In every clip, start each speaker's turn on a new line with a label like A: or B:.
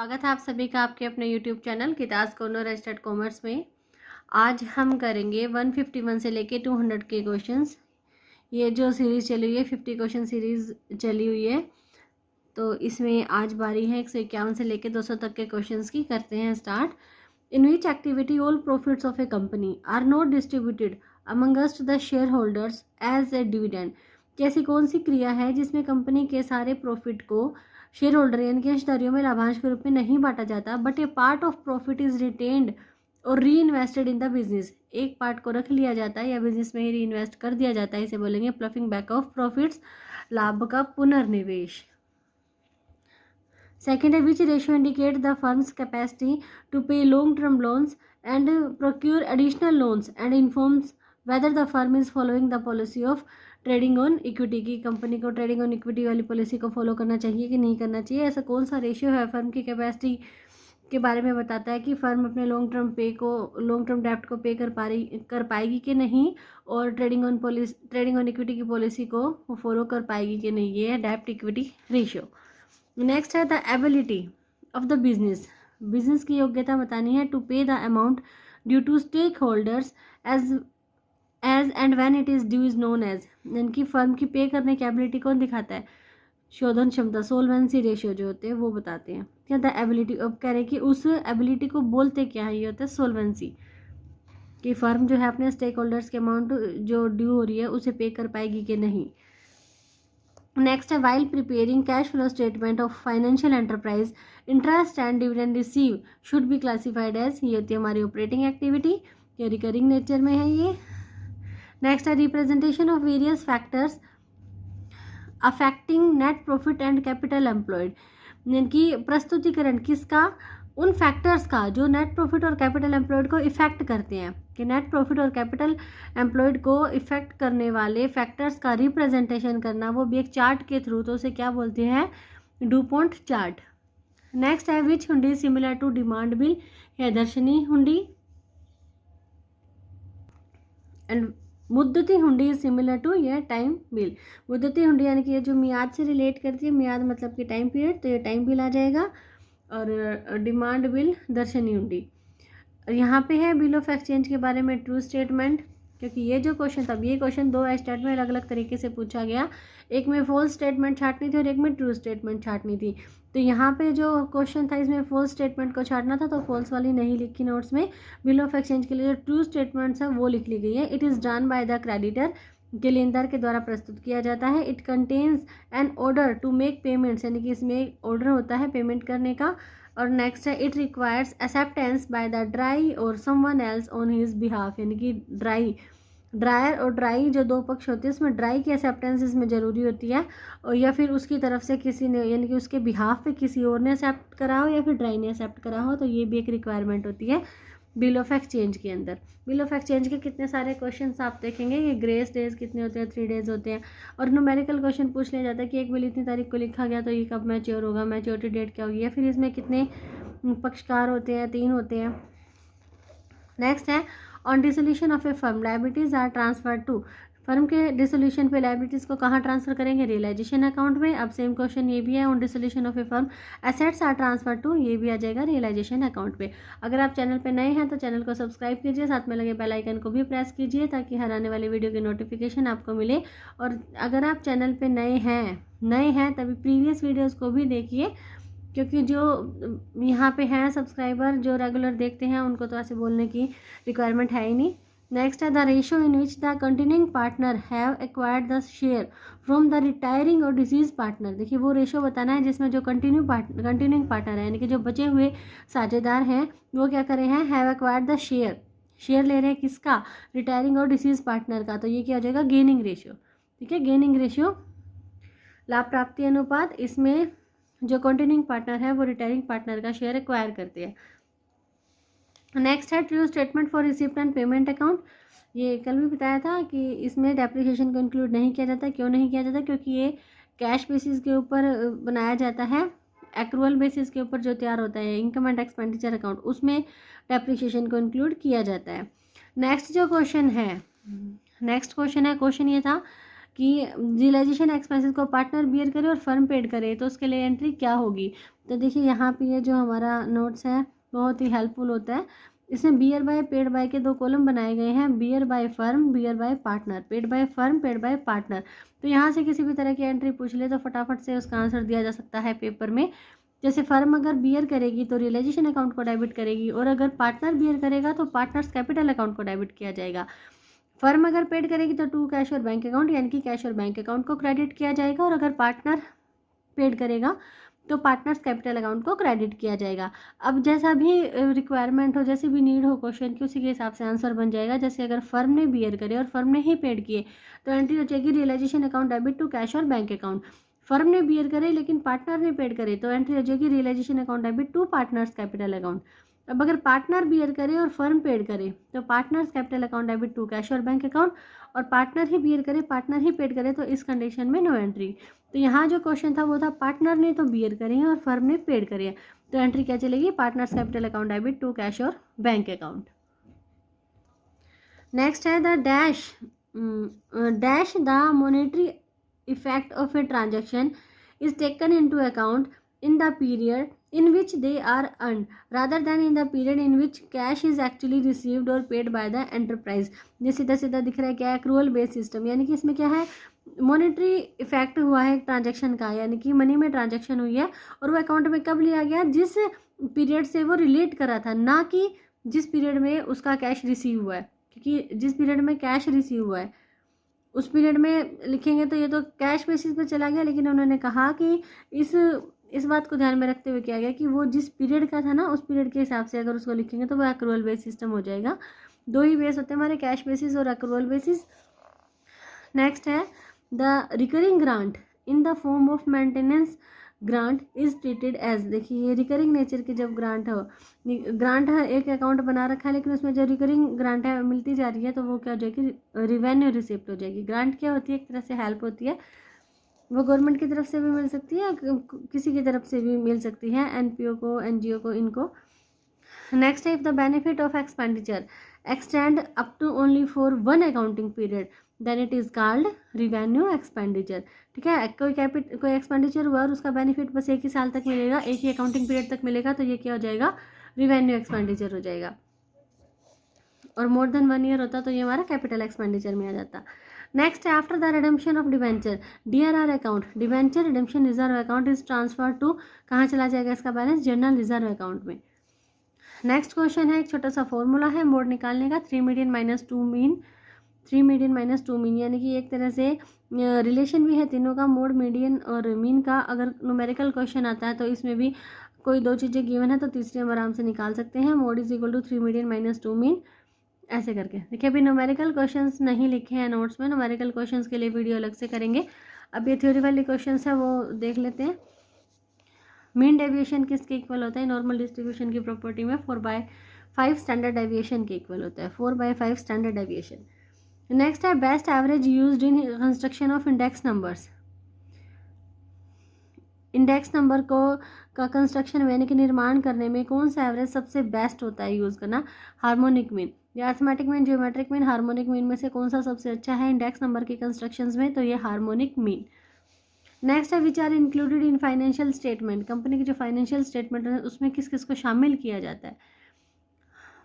A: स्वागत है आप सभी का आपके अपने YouTube चैनल किताज कॉर्नर रजिस्टर्ड कॉमर्स में। आज हम करेंगे 151 से लेके 200 के क्वेश्चंस। ये जो सीरीज़ चली हुई है 50 क्वेश्चन सीरीज़ चली हुई है, तो इसमें आज बारी है 151 से लेके 200 तक के क्वेश्चंस की। करते हैं start. In which activity all profits of a company are not distributed amongst the shareholders as a dividend. कैसी कौन सी क्रिया है जिसमें कंपनी के सारे प्रॉफिट को शेयर होल्डर यानी कि अंशधारियों में लाभांश के रूप में नहीं बांटा जाता, but A part of profit is retained और री इन्वेस्टेड इन द बिजनेस। एक पार्ट को रख लिया जाता है या बिजनेस में ही री इन्वेस्ट कर दिया जाता है, इसे बोलेंगे प्लफिंग बैक ऑफ प्रॉफिट्स, लाभ का पुनर्निवेश। सेकेंड है which ratio indicate the firm's capacity to pay long term loans and procure additional loans and informs whether the firm is following the policy of trading on equity. की company को trading on equity वाली policy को follow करना चाहिए कि नहीं करना चाहिए। ऐसा कौन सा रेशियो है फर्म की कैपेसिटी के बारे में बताता है कि फर्म अपने लॉन्ग टर्म डेप्ट को पे कर पाएगी कि नहीं, और ट्रेडिंग ऑन इक्विटी की पॉलिसी को फॉलो कर पाएगी कि नहीं। ये है डेप्ट इक्विटी रेशियो। नेक्स्ट है the ability of the business की योग्यता बतानी है to pay the amount due to stakeholders as and when it is due is known as. यानी कि फर्म की पे करने की एबिलिटी कौन दिखाता है? शोधन क्षमता, सोलवेंसी रेशियो जो होते हैं वो बताते हैं। क्या द एबिलिटी, अब कह रहे हैं कि उस एबिलिटी को बोलते क्या है, ये होता है सोलवेंसी, कि फर्म जो है अपने स्टेक होल्डर्स के अमाउंट जो ड्यू हो रही है उसे पे कर पाएगी कि नहीं। नेक्स्ट है while preparing cash flow statement of financial enterprise interest and dividend receive should be classified as. ये होती है हमारी ऑपरेटिंग एक्टिविटी, ये रिकरिंग नेचर में है ये। नेक्स्ट है representation of various factors affecting net profit and capital employed. यानी कि प्रस्तुतिकरण किसका? उन फैक्टर्स का जो नेट प्रॉफिट और कैपिटल एम्प्लॉयड को इफेक्ट करते हैं, कि नेट प्रॉफिट और कैपिटल एम्प्लॉयड को इफेक्ट करने वाले फैक्टर्स का रिप्रेजेंटेशन करना, वो भी एक चार्ट के थ्रू, तो उसे क्या बोलते हैं? DuPont chart. नेक्स्ट है विच हुंडी सिमिलर टू डिमांड बिल, है दर्शनी हुंडी, एंड मुद्दती हुंडी इज सिमिलर टू ये टाइम बिल। मुद्दती हुंडी यानी कि ये जो मियाद से रिलेट करती है, मियाद मतलब कि टाइम पीरियड, तो ये टाइम बिल आ जाएगा। और डिमांड बिल दर्शनी हुंडी। यहाँ पे है बिल ऑफ एक्सचेंज के बारे में ट्रू स्टेटमेंट, क्योंकि ये जो क्वेश्चन था, ये क्वेश्चन दो स्टेटमेंट में अलग अलग तरीके से पूछा गया, एक में फॉल्स स्टेटमेंट छाटनी थी और एक में ट्रू स्टेटमेंट छाटनी थी। तो यहाँ पे जो क्वेश्चन था इसमें फॉल्स स्टेटमेंट को छाटना था, तो फॉल्स वाली नहीं लिखी नोट्स में। बिल ऑफ एक्सचेंज के लिए जो ट्रू स्टेटमेंट्स है वो लिख ली गई है। It is done by the creditor, के लेनदार के द्वारा प्रस्तुत किया जाता है। It contains an order to make payments, यानी कि इसमें एक ऑर्डर होता है पेमेंट करने का। और नेक्स्ट है it requires acceptance by the drawee और someone else on his behalf, यानी कि ड्रायर और ड्राई जो दो पक्ष होते हैं, उसमें ड्राई की एक्सेप्टेंस इसमें ज़रूरी होती है, और या फिर उसकी तरफ से किसी ने, यानी कि उसके बिहाफ पे किसी और ने एक्सेप्ट करा हो या फिर ड्राई ने एक्सेप्ट करा हो, तो ये भी एक रिक्वायरमेंट होती है बिल ऑफ एक्सचेंज के अंदर। बिल ऑफ एक्सचेंज के कितने सारे क्वेश्चंस आप देखेंगे कि ग्रेस डेज कितने होते हैं, 3 डेज होते हैं, और न्यूमेरिकल क्वेश्चन पूछ लिया जाता है कि एक बिल इतनी तारीख को लिखा गया तो ये कब मैच्योर होगा, मैच्योरिटी डेट क्या होगी, या फिर इसमें कितने पक्षकार होते हैं, 3 होते हैं। नेक्स्ट है on dissolution of a firm liabilities are transfer to. Firm के डिसोल्यूशन पे लायबिलिटीज़ को कहाँ ट्रांसफर करेंगे? रियलाइजेशन अकाउंट में। अब सेम क्वेश्चन ये भी है, on dissolution of a firm assets are transfer to, ये भी आ जाएगा रियलाइजेशन अकाउंट पे। अगर आप चैनल पे नए हैं तो चैनल को सब्सक्राइब कीजिए, साथ में लगे बेल आइकन को भी प्रेस कीजिए ताकि हर आने वाली वीडियो की नोटिफिकेशन आपको मिले। और अगर आप चैनल पर नए हैं तभी प्रीवियस वीडियोज़ को भी देखिए, क्योंकि जो यहाँ पे हैं सब्सक्राइबर जो रेगुलर देखते हैं उनको तो ऐसे बोलने की रिक्वायरमेंट है ही नहीं। नेक्स्ट है the ratio in which the continuing partner have acquired the share from the retiring और डिसीज पार्टनर। देखिए वो रेशियो बताना है जिसमें जो कंटिन्यूइंग पार्टनर है, यानी कि जो बचे हुए साझेदार हैं, वो क्या करे हैं? हैव एक्वायर्ड द शेयर ले रहे हैं किसका? रिटायरिंग और डिसीज पार्टनर का, तो ये क्या हो जाएगा? Gaining ratio. ठीक है, गेनिंग रेशियो, लाभ प्राप्ति अनुपात। इसमें जो कंटिन्यूइंग पार्टनर है वो रिटायरिंग पार्टनर का शेयर एक्वायर करते हैं। नेक्स्ट है true statement for receipt and payment account. ये कल भी बताया था कि इसमें डेप्रिसिएशन को इंक्लूड नहीं किया जाता। क्यों नहीं किया जाता? क्योंकि ये कैश बेसिस के ऊपर बनाया जाता है, एक्रूअल बेसिस के ऊपर जो तैयार होता है इनकम एंड एक्सपेंडिचर अकाउंट, उसमें डेप्रिसिएशन को इंक्लूड किया जाता है। नेक्स्ट जो क्वेश्चन है, क्वेश्चन ये था कि रियलाइजेशन एक्सपेंसेस को पार्टनर बियर करे और फर्म पेड करे, तो उसके लिए एंट्री क्या होगी। तो देखिए यहाँ पे ये जो हमारा नोट्स है बहुत ही हेल्पफुल होता है। इसमें बियर बाय पेड बाय के 2 कॉलम बनाए गए हैं, bear by firm, bear by partner, paid by firm, paid by partner. तो यहाँ से किसी भी तरह की एंट्री पूछ ले तो फटाफट से उसका आंसर दिया जा सकता है पेपर में। जैसे फर्म अगर बियर करेगी तो रियलाइजेशन अकाउंट को डेबिट करेगी, और अगर पार्टनर बियर करेगा तो पार्टनर्स कैपिटल अकाउंट को डेबिट किया जाएगा। फर्म अगर पेड करेगी तो टू कैश और बैंक अकाउंट यानी कि कैश और बैंक अकाउंट को क्रेडिट किया जाएगा, और अगर पार्टनर पेड करेगा तो पार्टनर्स कैपिटल अकाउंट को क्रेडिट किया जाएगा। अब जैसा भी रिक्वायरमेंट हो, जैसी भी नीड हो क्वेश्चन की, उसी के हिसाब से आंसर बन जाएगा। जैसे अगर फर्म ने बियर करे और फर्म ने ही पेड किए तो एंट्री हो जाएगी realisation account debit to cash और बैंक अकाउंट। फर्म ने बियर करे लेकिन पार्टनर ने पेड करे तो एंट्री हो जाएगी realisation account debit to partners capital account. अब अगर पार्टनर बियर करे और फर्म पेड करे तो partners capital account debit to cash और बैंक अकाउंट, और पार्टनर ही बियर करे, पार्टनर ही पेड करे तो इस कंडीशन में नो एंट्री। तो यहाँ जो क्वेश्चन था वो था पार्टनर ने तो बियर करे हैं और फर्म ने पेड करे हैं, तो एंट्री क्या चलेगी, partners capital account debit to cash और बैंक अकाउंट। नेक्स्ट है the dash the monetary effect of a transaction is taken into account in the period in which they are earned rather than in the period in which cash is actually received or paid by the enterprise। ये सीधा सीधा दिख रहा है क्या है, accrual base system, यानी कि इसमें क्या है, मॉनेटरी इफेक्ट हुआ है ट्रांजैक्शन का, यानी कि मनी में ट्रांजैक्शन हुई है और वो अकाउंट में कब लिया गया, जिस पीरियड से वो रिलेट करा था, ना कि जिस पीरियड में उसका कैश रिसीव हुआ है। क्योंकि जिस पीरियड में कैश रिसीव हुआ है उस पीरियड में लिखेंगे तो ये तो कैश बेसिस पर चला गया, लेकिन उन्होंने कहा कि इस बात को ध्यान में रखते हुए किया गया कि वो जिस पीरियड का था ना उस पीरियड के हिसाब से अगर उसको लिखेंगे तो वो एक्रूअल बेस सिस्टम हो जाएगा। 2 ही बेस होते हैं हमारे, कैश बेसिस और एक्रूअल बेसिस। नेक्स्ट है the recurring grant in the form of maintenance grant is treated as. देखिए ये रिकरिंग नेचर की जब ग्रांट है, एक अकाउंट बना रखा है लेकिन उसमें जो रिकरिंग ग्रांट है मिलती जा रही है तो वो क्या हो जाएगी, रिवेन्यू रिसिप्ट हो जाएगी। ग्रांट क्या होती है, एक तरह से हेल्प होती है, वो गवर्नमेंट की तरफ से भी मिल सकती है, किसी की तरफ से भी मिल सकती है, एनपीओ को, एनजीओ को, इनको। नेक्स्ट है, if the benefit of expenditure extend up to only for 1 accounting period then it is called revenue expenditure. ठीक है, कोई एक्सपेंडिचर हुआ और उसका बेनिफिट बस 1 ही साल तक मिलेगा, 1 ही अकाउंटिंग पीरियड तक मिलेगा, तो ये क्या हो जाएगा, रिवेन्यू एक्सपेंडिचर हो जाएगा। और मोर देन 1 ईयर होता तो ये हमारा कैपिटल एक्सपेंडिचर में आ जाता। नेक्स्ट है after the redemption of debenture DRR account, debenture redemption reserve account is transfer to, कहाँ चला जाएगा इसका बैलेंस, जनरल रिजर्व अकाउंट में। नेक्स्ट क्वेश्चन है, एक छोटा सा फॉर्मूला है मोड निकालने का, 3 median minus 2 mean, 3 median minus 2 mean, यानी कि एक तरह से रिलेशन भी है तीनों का, मोड, मीडियन और मीन का। अगर न्यूमेरिकल क्वेश्चन आता है तो इसमें भी कोई 2 चीज़ें गिवन है तो तीसरी हम आराम से निकाल सकते हैं। Mode is equal to 3 median minus 2 mean, ऐसे करके। देखिए अभी न्यूमेरिकल क्वेश्चंस नहीं लिखे हैं नोट्स में, न्यूमेरिकल क्वेश्चंस के लिए वीडियो अलग से करेंगे। अब ये थ्योरी वाले क्वेश्चंस है वो देख लेते हैं। मीन डेविएशन किसके इक्वल होता है, नॉर्मल डिस्ट्रीब्यूशन की प्रॉपर्टी में 4/5 स्टैंडर्ड डेविएशन के इक्वल होता है, 4/5 स्टैंडर्ड डेविएशन। नेक्स्ट है best average used in construction of index numbers. Index number को का कंस्ट्रक्शन यानी कि निर्माण करने में कौन सा एवरेज सबसे बेस्ट होता है यूज़ करना, हार्मोनिक मीन या arithmetic mean, geometric mean, harmonic mean में से कौन सा सबसे अच्छा है इंडेक्स नंबर के कंस्ट्रक्शंस में, तो ये हार्मोनिक मीन। नेक्स्ट है which are included in financial statement, company की जो फाइनेंशियल स्टेटमेंट है उसमें किस किस को शामिल किया जाता है।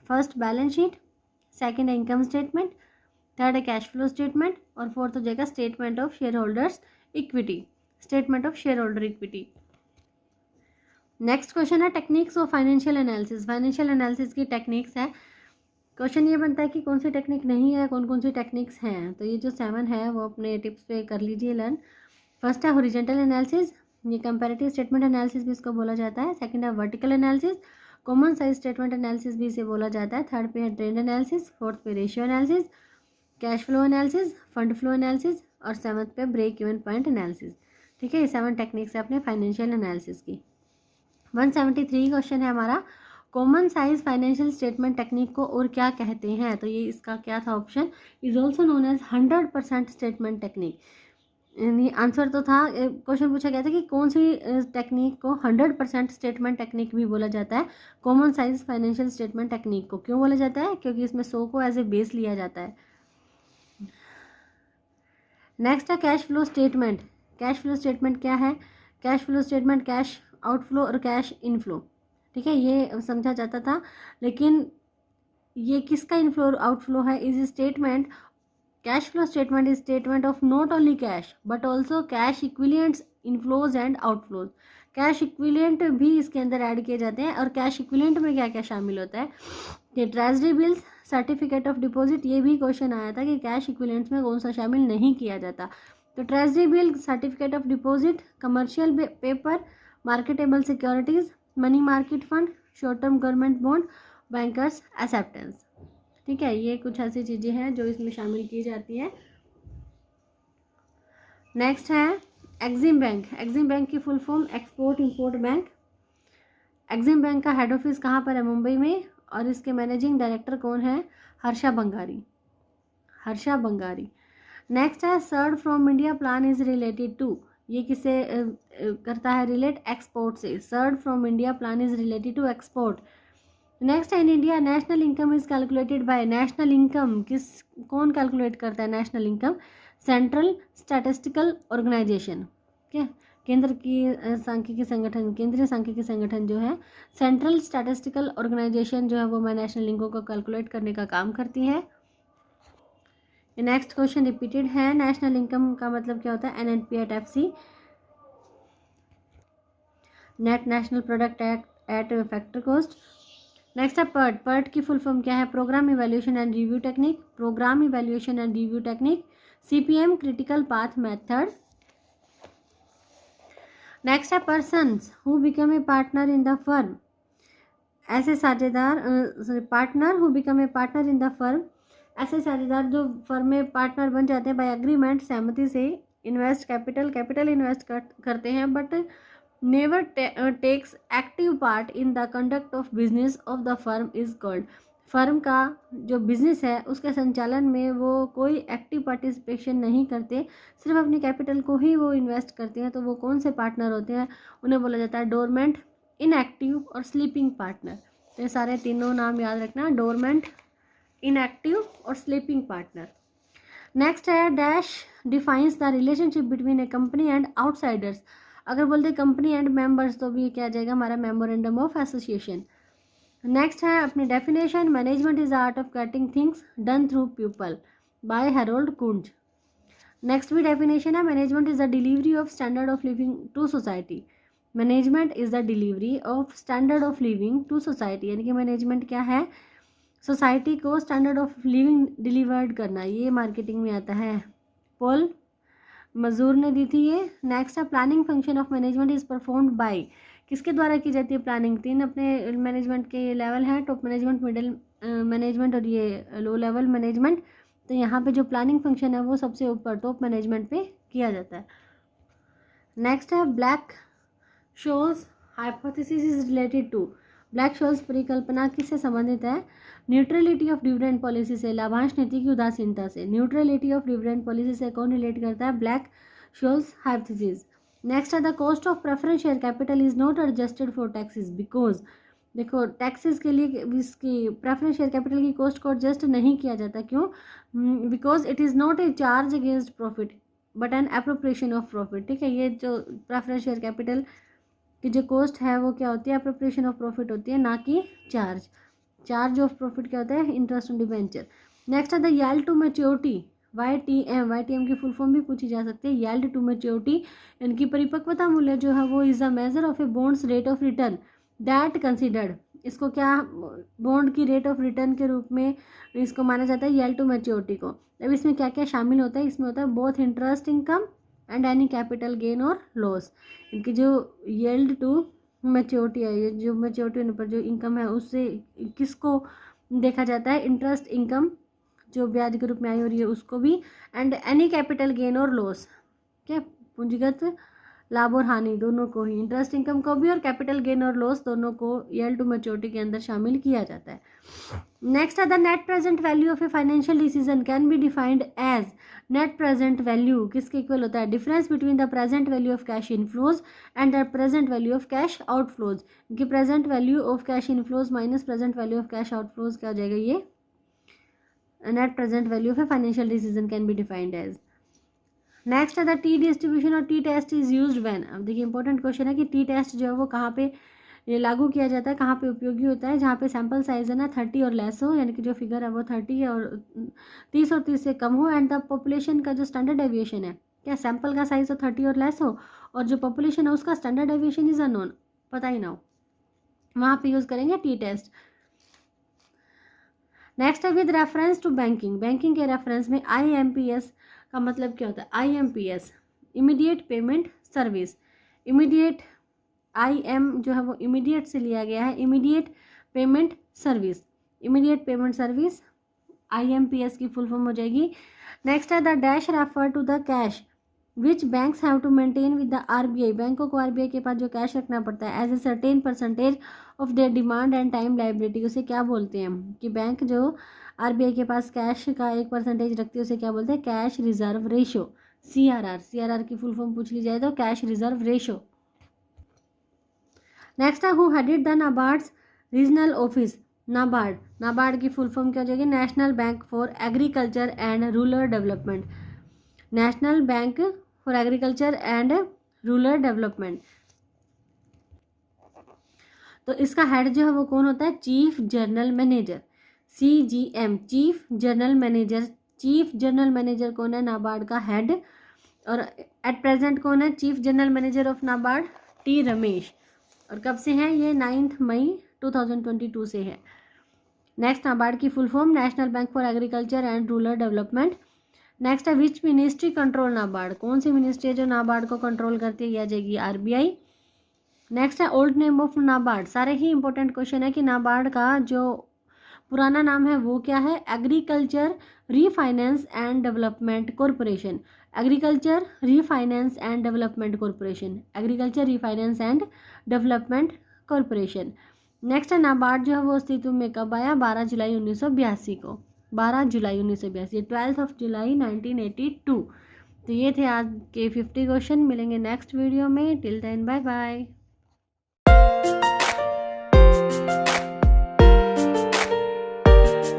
A: फर्स्ट बैलेंस शीट, सेकंड है इनकम स्टेटमेंट, थर्ड है कैश फ्लो स्टेटमेंट और फोर्थ हो जाएगा statement of shareholders equity, statement of shareholder equity. Next question है techniques of financial analysis, financial analysis की टेक्निक्स है। क्वेश्चन ये बनता है कि कौन सी टेक्निक नहीं है, कौन कौन सी टेक्निक्स हैं, तो ये जो 7 है वो अपने टिप्स पे कर लीजिए लर्न। फर्स्ट है हॉरिजॉन्टल एनालिसिस, ये कंपैरेटिव स्टेटमेंट एनालिसिस भी इसको बोला जाता है। सेकंड है vertical analysis, common size statement analysis भी इसे बोला जाता है। थर्ड पे है ट्रेंड एनालिसिस, फोर्थ पे ratio analysis, cash flow analysis, fund flow analysis और 7th पे ब्रेक इवन पॉइंट एनालिसिस। ठीक है, ये 7 टेक्निक्स है अपने फाइनेंशियल एनालिसिस की। 173 क्वेश्चन है हमारा, common size financial statement technique को और क्या कहते हैं, तो ये इसका क्या था option, is also known as 100% statement technique. यानी आंसर तो था, क्वेश्चन पूछा गया था कि कौन सी टेक्निक को 100% स्टेटमेंट टेक्निक भी बोला जाता है। Common size financial statement technique को क्यों बोला जाता है, क्योंकि इसमें 100 को एज ए बेस लिया जाता है। नेक्स्ट है cash flow statement. Cash flow statement क्या है? Cash flow statement cash outflow और कैश इनफ्लो, ठीक है, ये समझा जाता था। लेकिन ये किसका इनफ्लो आउटफ्लो है? Is statement cash flow statement is statement of not only cash but also cash equivalents inflows and outflows. Cash equivalent भी इसके अंदर ऐड किए जाते हैं। और कैश इक्विलियंट में क्या क्या शामिल होता है? कि treasury bills, certificate of deposit, ये भी क्वेश्चन आया था कि कैश इक्विलियंट्स में कौन सा शामिल नहीं किया जाता। तो treasury bill, certificate of deposit, commercial paper, marketable securities, money market fund, short term government bond, bankers acceptance, ठीक है, ये कुछ ऐसी चीज़ें हैं जो इसमें शामिल की जाती हैं। नेक्स्ट है एक्सिम बैंक। एक्सिम बैंक की full form export import bank. Exim bank का हेड ऑफिस कहाँ पर है? मुंबई में। और इसके मैनेजिंग डायरेक्टर कौन है? हर्षा बंगारी। हर्षा बंगारी। नेक्स्ट है served from India plan is related to. ये किससे करता है रिलेट? एक्सपोर्ट से। Served from India plan is related to export. Next है in India national income is calculated by. National income कौन कैलकुलेट करता है? National income central statistical organisation, ठीक है, केंद्र की सांख्यिकी संगठन, केंद्रीय सांख्यिकी संगठन जो है, सेंट्रल स्टैटिस्टिकल ऑर्गेनाइजेशन जो है वो नेशनल इनकम को कैलकुलेट करने का काम करती है। नेक्स्ट क्वेश्चन रिपीटेड है। नेशनल इनकम का मतलब क्या होता है? NNP at FC, net national product at factor cost. Next है पर्ट। पर्ट की फुल फॉर्म क्या है? Programme evaluation and review technique. Programme evaluation and review technique. CPM critical path method. Next है persons who become a partner in the firm. ऐसे साझेदार partner who become a partner in the firm, ऐसे साझेदार जो firm में partner बन जाते हैं बाय एग्रीमेंट, सहमति से। इन्वेस्ट कैपिटल इन्वेस्ट करते हैं but never takes active part in the conduct of business of the firm is called. Firm का जो बिजनेस है उसके संचालन में वो कोई एक्टिव पार्टिसिपेशन नहीं करते, सिर्फ अपनी कैपिटल को ही वो इन्वेस्ट करते हैं। तो वो कौन से पार्टनर होते हैं? उन्हें बोला जाता है डोरमेंट, इनएक्टिव और स्लीपिंग पार्टनर। तो ये सारे तीनों नाम याद रखना, डोरमेंट, इनएक्टिव और स्लीपिंग पार्टनर। नेक्स्ट है dash defines the relationship between A company and outsiders. अगर बोलते कंपनी एंड मेंबर्स तो भी क्या आ जाएगा हमारा? Memorandum of association. नेक्स्ट है अपनी definition. Management is the art of getting things done through people by Harold Koontz. Next भी डेफिनेशन है। Management is the delivery of standard of living to society. Management is the delivery of standard of living to society, यानी कि management क्या है? Society को standard of living delivered करना। ये marketing में आता है। पॉल मजूर ने दी थी ये। नेक्स्ट है planning function of management is performed by. किसके द्वारा की जाती है प्लानिंग? तीन अपने मैनेजमेंट के लेवल हैं, टॉप मैनेजमेंट, मिडिल मैनेजमेंट और ये लो लेवल मैनेजमेंट। तो यहाँ पे जो प्लानिंग फंक्शन है वो सबसे ऊपर टॉप मैनेजमेंट पे किया जाता है। नेक्स्ट है Black Scholes hypothesis is related to. Black Scholes परिकल्पना किससे संबंधित है? न्यूट्रलिटी ऑफ डिविडेंड पॉलिसी से, लाभांश नीति की उदासीनता से। न्यूट्रलिटी ऑफ डिविडेंड पॉलिसी से कौन रिलेट करता है? Black Scholes hypothesis. नेक्स्ट है the cost of preference share capital is not adjusted for taxes because. देखो टैक्सेस के लिए इसकी प्रेफरेंस शेयर कैपिटल की कॉस्ट को एडजस्ट नहीं किया जाता। क्यों? Because it is not a charge against profit but an appropriation of profit, ठीक है। ये जो प्रेफरेंस शेयर कैपिटल की जो कॉस्ट है वो क्या होती है? अप्रोप्रिएशन ऑफ प्रॉफिट होती है, ना कि चार्ज। चार्ज ऑफ प्रॉफिट क्या होता है? Interest on debenture. नेक्स्ट है the yield to maturity, YTM की फुल फॉर्म भी पूछी जा सकती है। यील्ड टू मैच्योरिटी इनकी परिपक्वता मूल्य जो है वो is a measure of A bonds rate of return that considered. इसको क्या बॉन्ड की रेट ऑफ रिटर्न के रूप में इसको माना जाता है यील्ड टू मैच्योरिटी को। अब इसमें क्या क्या शामिल होता है? इसमें होता है both interest income and any capital gain और लॉस। इनकी जो यील्ड टू मैच्योरिटी है, ये जो मैच्योरिटी होने पर जो इनकम है उससे किसको देखा जाता है? इंटरेस्ट इनकम जो ब्याज के रूप में आई हो रही है उसको भी, एंड एनी कैपिटल गेन और लॉस, क्या पूंजीगत लाभ और हानि दोनों को ही, इंटरेस्ट इनकम को भी और कैपिटल गेन और लॉस दोनों को यील्ड टू मैच्योरिटी के अंदर शामिल किया जाता है। नेक्स्ट है the net present value of a financial decision can be defined as. Net present value किसके इक्वल होता है? Difference between the present value of cash inflows and the present value of cash outflows. कि present value of cash inflows minus present value of cash outflows क्या हो जाएगा? ये net present value of a financial decision can be defined as. Next है the T distribution और T test is used when. अब देखिए important question है कि टी टेस्ट जो है वो कहाँ पे ये लागू किया जाता है, कहाँ पे उपयोगी होता है, जहाँ पे सैम्पल साइज है ना 30 और लेस हो, यानी कि जो फिगर है वो 30 है और 30 और 30 से कम हो, एंड द पॉपुलेशन का जो स्टैंडर्ड डेविएशन है, क्या सैम्पल का साइज हो 30 और लेस हो और जो पॉपुलेशन है उसका स्टैंडर्ड डेविएशन इज अननोन, पता ही ना हो, वहाँ पे यूज़ करेंगे टी टेस्ट। नेक्स्ट है with reference to banking. Banking के रेफरेंस में IMPS का मतलब क्या होता है? IMPS immediate payment service. Immediate IM जो है वो इमीडिएट से लिया गया है, immediate payment service. Immediate payment service IMPS की फुल फॉर्म हो जाएगी। नेक्स्ट है the dash refer to the cash which banks have to maintain with the RBI। बैंकों को RBI के पास जो कैश रखना पड़ता है as a certain percentage of their demand and time liability, उसे क्या बोलते हैं? कि बैंक जो RBI के पास कैश का 1% रखती है उसे क्या बोलते हैं? कैश रिजर्व रेशो, CRR की फुल फॉर्म पूछ ली जाए तो कैश रिजर्व रेशो। नेक्स्ट है who headed the NABARD's regional office. NABARD की फुल फॉर्म क्या हो जाएगी? National bank for agriculture and rural development. National bank for agriculture and rural development. तो इसका हेड जो है वो कौन होता है? Chief general manager, CGM, chief general manager. Chief general manager कौन है? नाबार्ड का हेड। और एट प्रेजेंट कौन है chief general manager of NABARD? T Ramesh. और कब से है ये? 9 मई 2022 से है। नेक्स्ट नाबार्ड की full form national bank for agriculture and rural development. Next है विच मिनिस्ट्री कंट्रोल नाबार्ड। कौन सी मिनिस्ट्री है जो नाबार्ड को कंट्रोल करती है? यह आ जाएगी RBI। नेक्स्ट है ओल्ड नेम ऑफ नाबार्ड। सारे ही इंपॉर्टेंट क्वेश्चन है कि नाबार्ड का जो पुराना नाम है वो क्या है? Agriculture refinance and development corporation. Agriculture refinance and development corporation. Agriculture refinance and development corporation. Next है नाबार्ड जो है वो अस्तित्व में कब आया? 12 जुलाई 1982 को। 12 जुलाई 1982, 12 जुलाई 1982। तो ये थे आज के 50 क्वेश्चन। मिलेंगे नेक्स्ट वीडियो में। Till then bye bye.